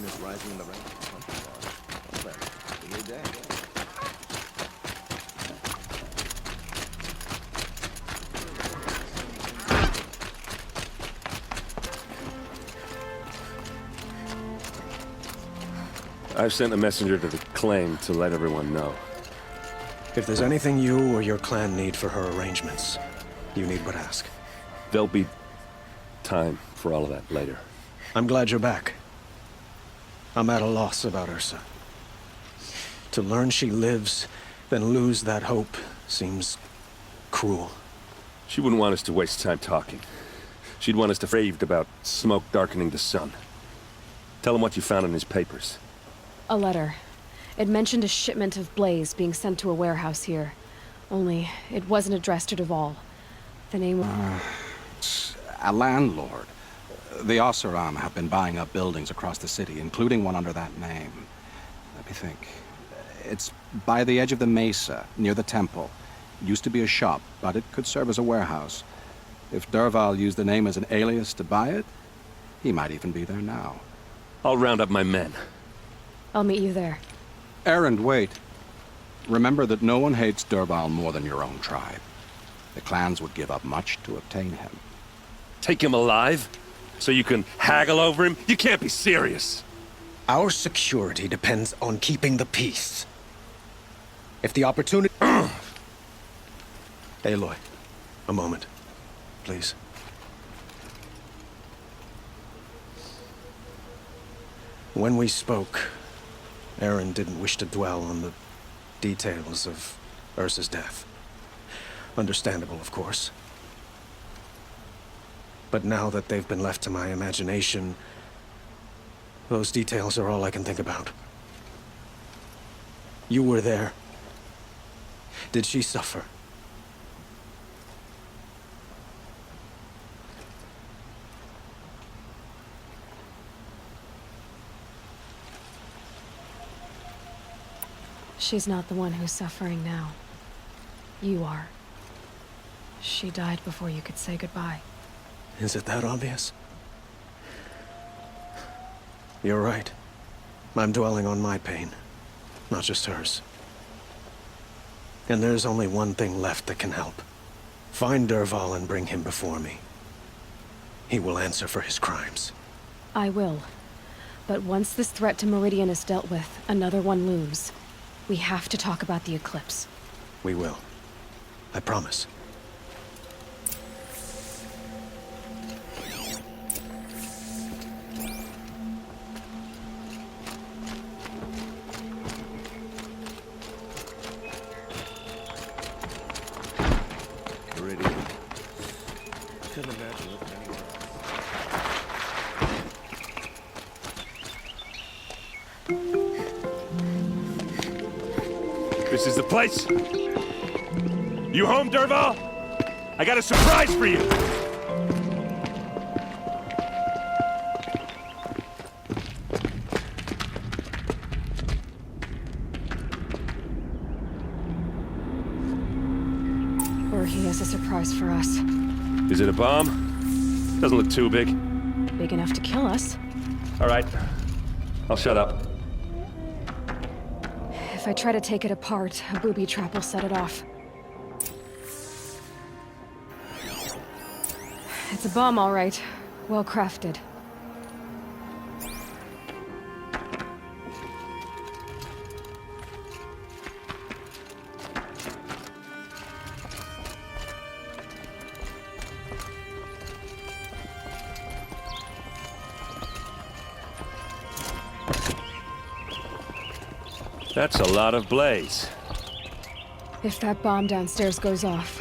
is rising in the ranks of the country bar. Well, a new day. I've sent a messenger to the claim to let everyone know. If there's anything you or your clan need for her arrangements, you need but ask. There'll be time for all of that later. I'm glad you're back. I'm at a loss about Ursa. To learn she lives, then lose that hope, seems cruel. She wouldn't want us to waste time talking. She'd want us to raved about smoke darkening the sun. Tell him what you found in his papers. A letter. It mentioned a shipment of blaze being sent to a warehouse here. Only, it wasn't addressed to Dervahl. The name was... A landlord. The Oseram have been buying up buildings across the city, including one under that name. Let me think. It's by the edge of the mesa, near the temple. It used to be a shop, but it could serve as a warehouse. If Dervahl used the name as an alias to buy it, he might even be there now. I'll round up my men. I'll meet you there. Erend, wait. Remember that no one hates Dervahl more than your own tribe. The clans would give up much to obtain him. Take him alive? So you can haggle over him? You can't be serious! Our security depends on keeping the peace. If the opportunity... Aloy, a moment, please. When we spoke, Erend didn't wish to dwell on the details of Ursa's death. Understandable, of course. But now that they've been left to my imagination, those details are all I can think about. You were there. Did she suffer? She's not the one who's suffering now. You are. She died before you could say goodbye. Is it that obvious? You're right. I'm dwelling on my pain, not just hers. And there's only one thing left that can help. Find Dervahl and bring him before me. He will answer for his crimes. I will. But once this threat to Meridian is dealt with, another one looms. We have to talk about the eclipse. We will. I promise. Meridian. Couldn't imagine looking anywhere else. This is the place? You home, Dervahl? I got a surprise for you! Or he has a surprise for us. Is it a bomb? Doesn't look too big. Big enough to kill us. All right. I'll shut up. If I try to take it apart, a booby trap will set it off. It's a bomb, all right. Well crafted. That's a lot of blaze. If that bomb downstairs goes off,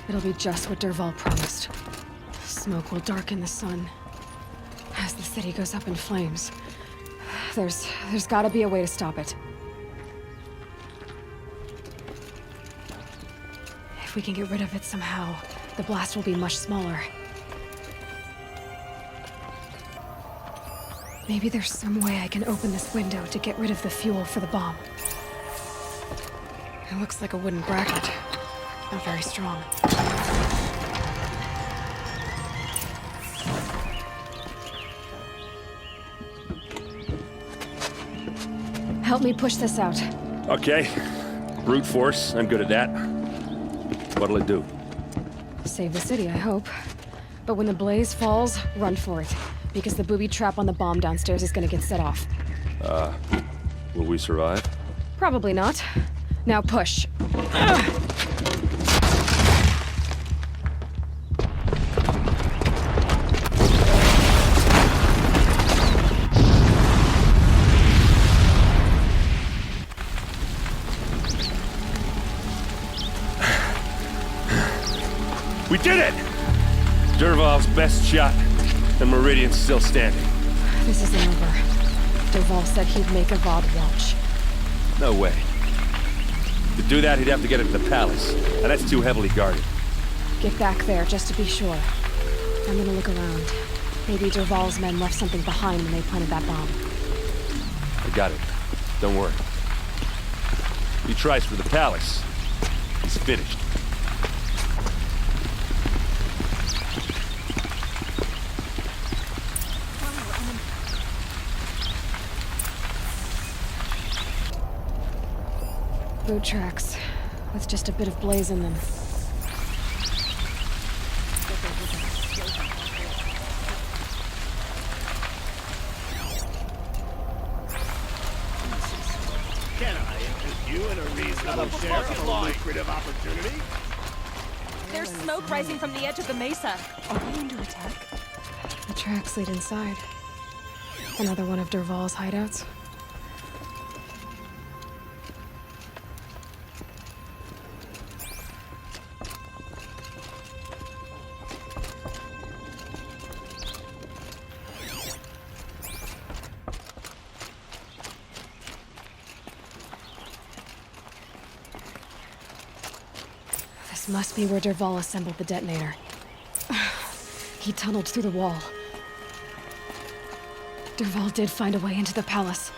it'll be just what Dervahl promised. Smoke will darken the sun. As the city goes up in flames, there's gotta be a way to stop it. If we can get rid of it somehow, the blast will be much smaller. Maybe there's some way I can open this window to get rid of the fuel for the bomb. It looks like a wooden bracket. Not very strong. Help me push this out. Okay. Brute force, I'm good at that. What'll it do? Save the city, I hope. But when the blaze falls, run for it. Because the booby trap on the bomb downstairs is gonna get set off. Will we survive? Probably not. Now push. We did it! Dervahl's best shot, and Meridian's still standing. This isn't over. Dervahl said he'd make a VOD watch. No way. To do that, he'd have to get into the palace, and that's too heavily guarded. Get back there, just to be sure. I'm gonna look around. Maybe Dervahl's men left something behind when they planted that bomb. I got it. Don't worry. He tries for the palace. He's finished. Boot tracks, with just a bit of blaze in them. Can I interest you in a reasonable share of a lucrative opportunity? There's smoke rising from the edge of the mesa. Are we under attack? The tracks lead inside. Another one of Dervahl's hideouts. This must be where Dervahl assembled the detonator. He tunneled through the wall. Dervahl did find a way into the palace.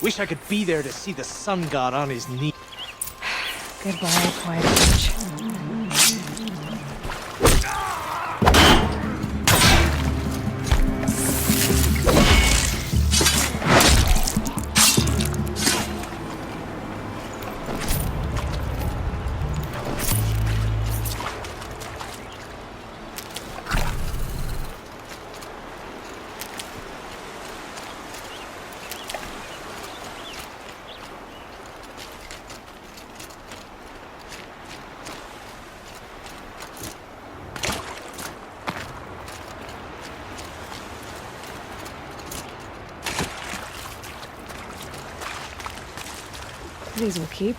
Wish I could be there to see the sun god on his knee. Goodbye, quiet village. These will keep.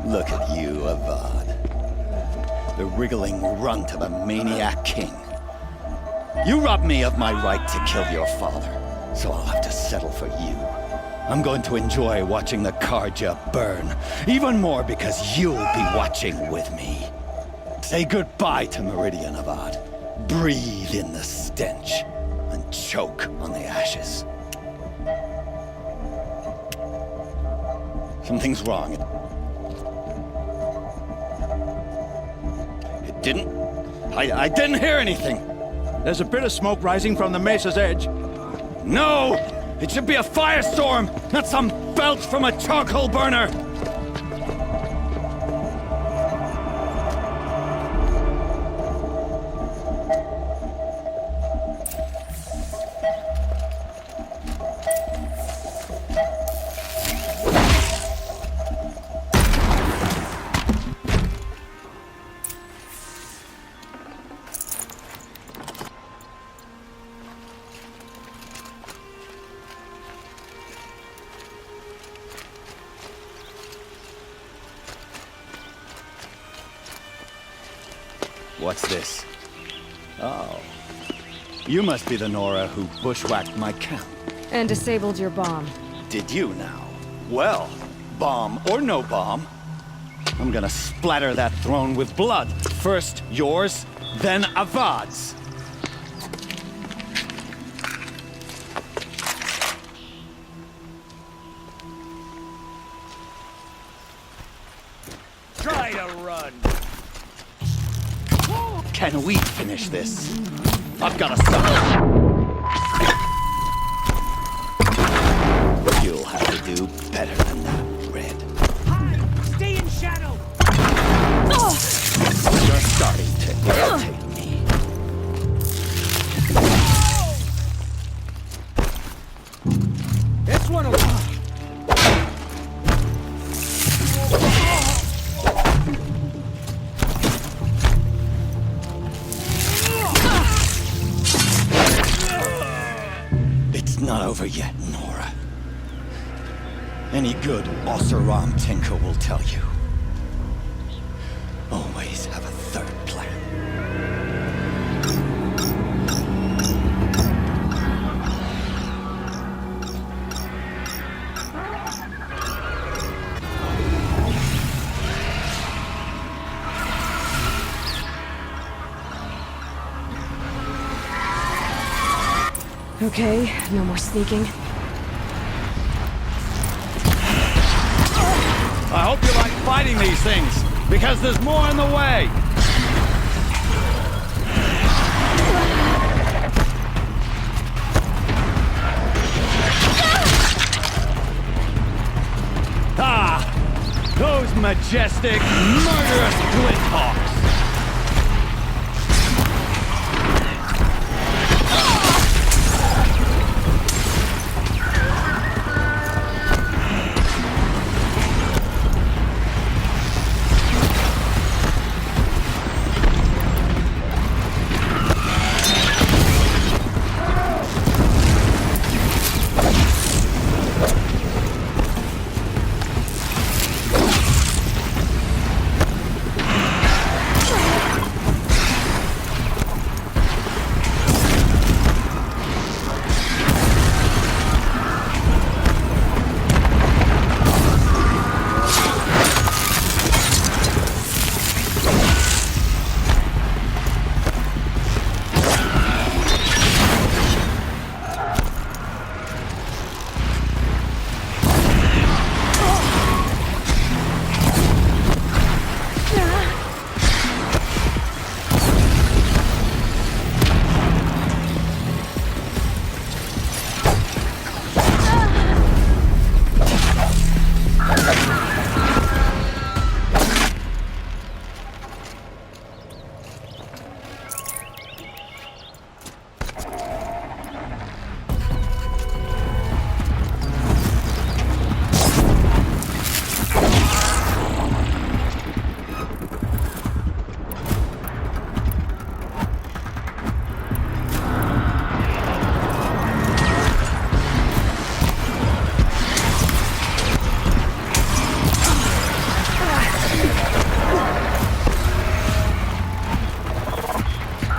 Look at you, Avad. The wriggling runt of a maniac king. You robbed me of my right to kill your father, so I'll have to settle for you. I'm going to enjoy watching the Karja burn, even more because you'll be watching with me. Say goodbye to Meridian, Avad. Breathe in the stench, and choke on the ashes. Something's wrong. It didn't... I didn't hear anything. There's a bit of smoke rising from the mesa's edge. No! It should be a firestorm, not some belch from a charcoal burner! What's this? Oh. You must be the Nora who bushwhacked my camp. And disabled your bomb. Did you now? Well, bomb or no bomb, I'm gonna splatter that throne with blood. First yours, then Avad's. Try to run. Can we finish this? I've got a son. You'll have to do better than that, Red. Hide! Stay in shadow! You're starting to irritate me. This one will... It's not over yet, Nora. Any good Oseram tinker will tell you. Always have a third plan. Okay, no more sneaking. I hope you like fighting these things, because there's more in the way! Ah! Those majestic, murderous glinthawks!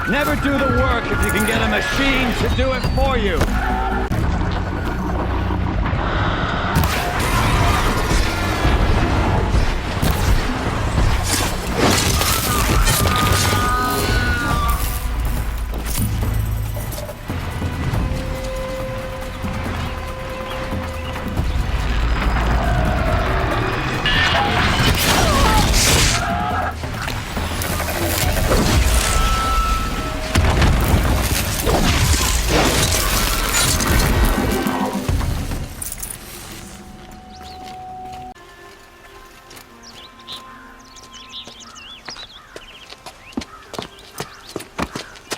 Never do the work if you can get a machine to do it for you.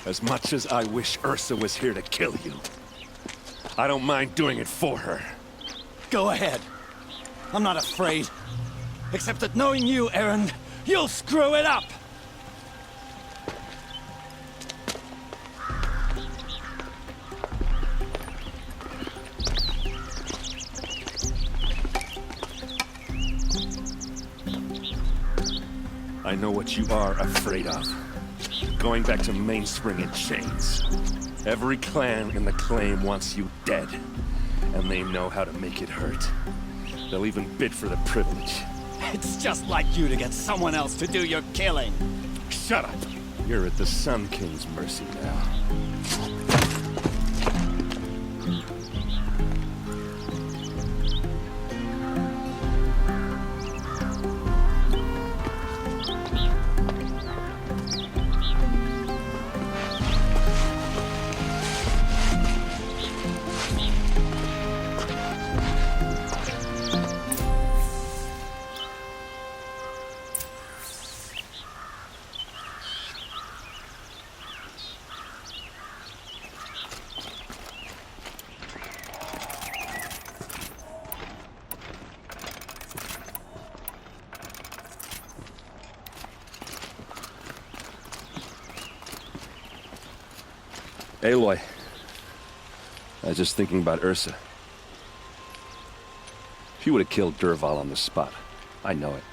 As much as I wish Ursa was here to kill you, I don't mind doing it for her. Go ahead. I'm not afraid. Except that knowing you, Aaron, you'll screw it up! I know what you are afraid of. Going back to Mainspring in chains. Every clan in the claim wants you dead. And they know how to make it hurt. They'll even bid for the privilege. It's just like you to get someone else to do your killing. Shut up! You're at the Sun King's mercy now. Aloy, I was just thinking about Ursa. She would have killed Dervahl on the spot. I know it.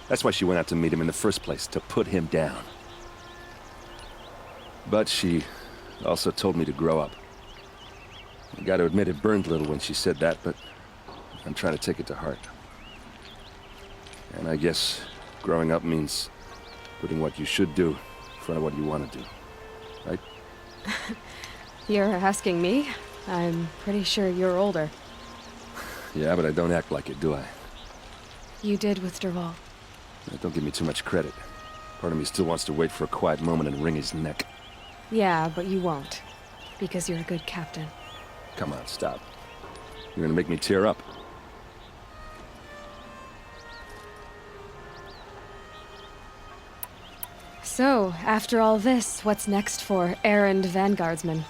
That's why she went out to meet him in the first place, to put him down. But she also told me to grow up. I gotta admit it burned a little when she said that, but I'm trying to take it to heart. And I guess growing up means putting what you should do in front of what you want to do. Right? You're asking me? I'm pretty sure you're older. Yeah, but I don't act like it, do I? You did with Dervahl. Don't give me too much credit. Part of me still wants to wait for a quiet moment and wring his neck. Yeah, but you won't. Because you're a good captain. Come on, stop. You're gonna make me tear up. So, after all this, what's next for errand vanguardsman?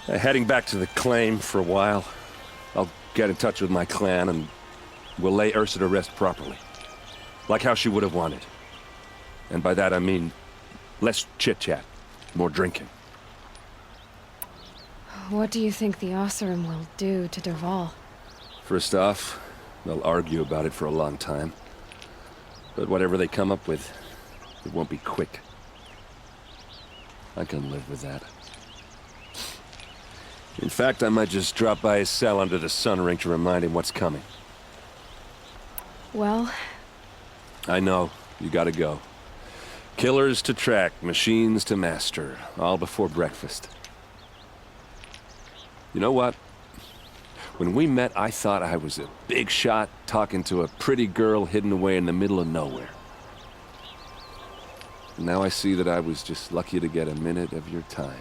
Heading back to the claim for a while. I'll get in touch with my clan and we'll lay Ursa to rest properly. Like how she would have wanted. And by that I mean less chit-chat, more drinking. What do you think the Oseram will do to Dervahl? First off, they'll argue about it for a long time. But whatever they come up with, it won't be quick. I can live with that. In fact, I might just drop by his cell under the sun ring to remind him what's coming. Well... I know. You gotta go. Killers to track, machines to master. All before breakfast. You know what? When we met, I thought I was a big shot talking to a pretty girl hidden away in the middle of nowhere. Now I see that I was just lucky to get a minute of your time.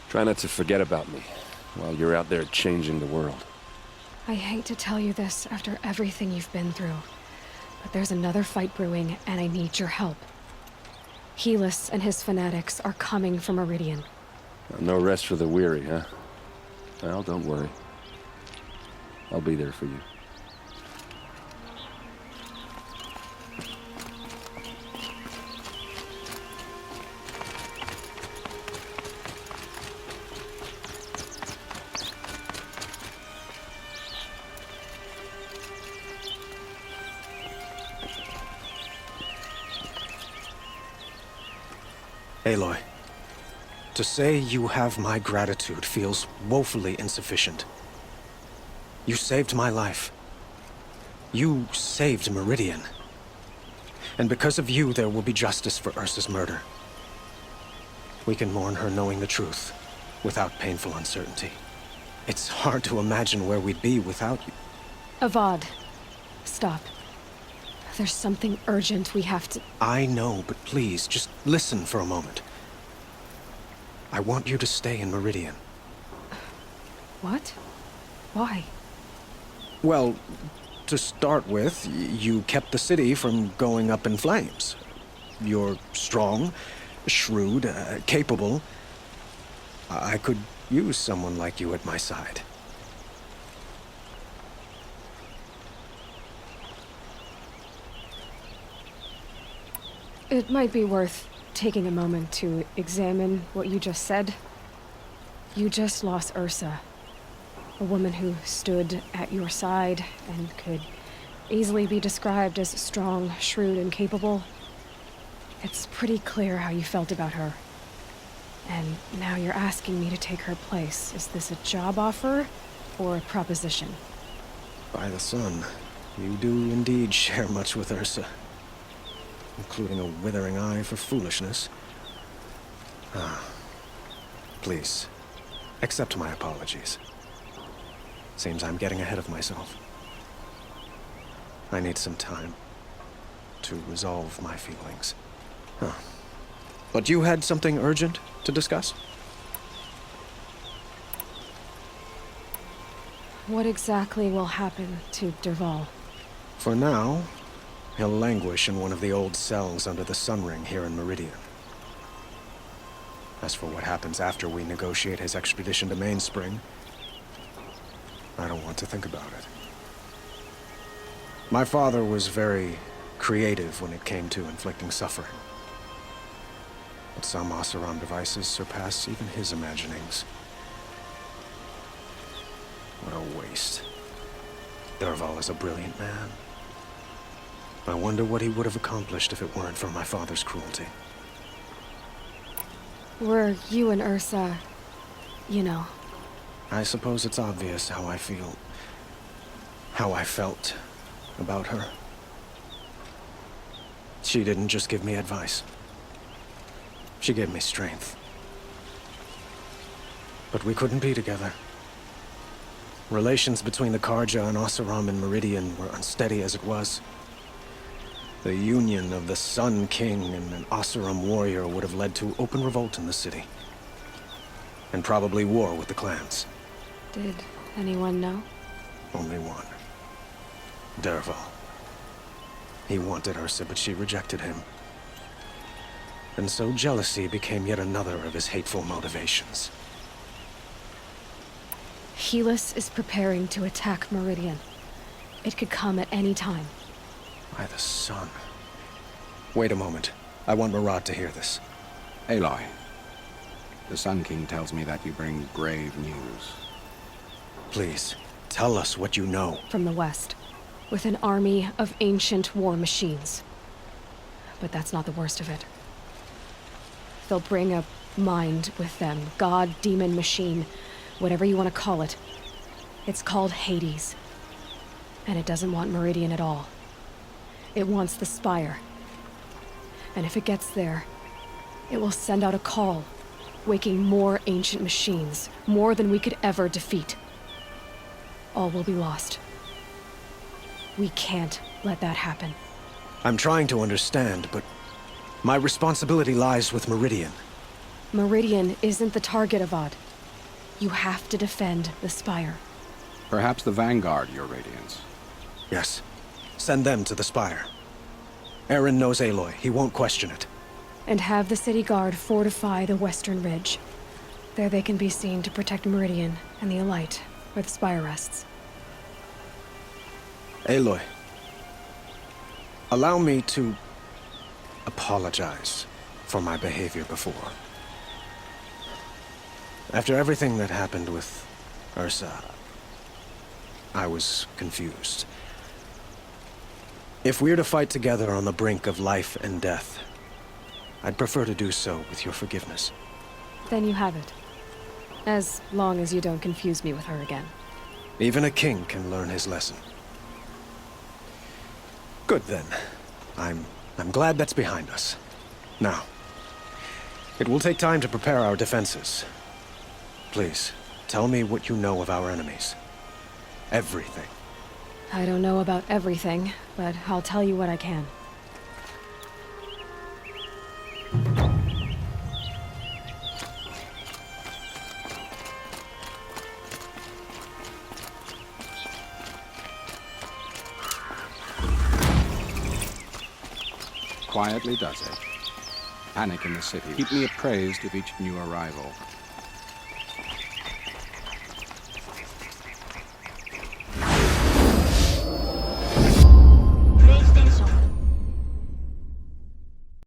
Try not to forget about me while you're out there changing the world. I hate to tell you this after everything you've been through, but there's another fight brewing, and I need your help. Helis and his fanatics are coming for Meridian. No rest for the weary, huh? Well, don't worry. I'll be there for you. Aloy, to say you have my gratitude feels woefully insufficient. You saved my life. You saved Meridian. And because of you, there will be justice for Ursa's murder. We can mourn her knowing the truth, without painful uncertainty. It's hard to imagine where we'd be without you. Avad, stop. There's something urgent we have to... I know, but please, just listen for a moment. I want you to stay in Meridian. What? Why? Well, to start with, you kept the city from going up in flames. You're strong, shrewd, capable. I could use someone like you at my side. It might be worth taking a moment to examine what you just said. You just lost Ursa, a woman who stood at your side and could easily be described as strong, shrewd, and capable. It's pretty clear how you felt about her. And now you're asking me to take her place. Is this a job offer or a proposition? By the sun, you do indeed share much with Ursa, including a withering eye for foolishness. Please, accept my apologies. Seems I'm getting ahead of myself. I need some time to resolve my feelings. But you had something urgent to discuss? What exactly will happen to Dervahl? For now, he'll languish in one of the old cells under the Sun Ring here in Meridian. As for what happens after we negotiate his extradition to Mainspring, I don't want to think about it. My father was very creative when it came to inflicting suffering. But some Oseram devices surpass even his imaginings. What a waste. Dervahl is a brilliant man. I wonder what he would have accomplished if it weren't for my father's cruelty. Were you and Ursa, you know? I suppose it's obvious how I feel. How I felt about her. She didn't just give me advice. She gave me strength. But we couldn't be together. Relations between the Karja and Oseram in Meridian were unsteady as it was. The union of the Sun King and an Oseram warrior would have led to open revolt in the city. And probably war with the clans. Did anyone know? Only one. Dervahl. He wanted Ursa, but she rejected him. And so jealousy became yet another of his hateful motivations. Helis is preparing to attack Meridian. It could come at any time. By the sun. Wait a moment. I want Murad to hear this. Aloy, the Sun King tells me that you bring grave news. Please, tell us what you know. From the west, with an army of ancient war machines. But that's not the worst of it. They'll bring a mind with them. God, demon, machine, whatever you want to call it. It's called Hades. And it doesn't want Meridian at all. It wants the Spire. And if it gets there, it will send out a call, waking more ancient machines, more than we could ever defeat. All will be lost. We can't let that happen. I'm trying to understand, but my responsibility lies with Meridian. Meridian isn't the target, Avad. You have to defend the Spire. Perhaps the Vanguard, Your Radiance. Yes. Send them to the Spire. Eren knows Aloy. He won't question it. And have the city guard fortify the western ridge. There they can be seen to protect Meridian and the Elite, where the Spire rests. Aloy. Allow me to apologize for my behavior before. After everything that happened with Ursa, I was confused. If we're to fight together on the brink of life and death, I'd prefer to do so with your forgiveness. Then you have it. As long as you don't confuse me with her again. Even a king can learn his lesson. Good then. I'm glad that's behind us. Now, it will take time to prepare our defenses. Please, tell me what you know of our enemies. Everything. I don't know about everything, but I'll tell you what I can. quietly does it. Panic in the city. Keep me appraised of each new arrival.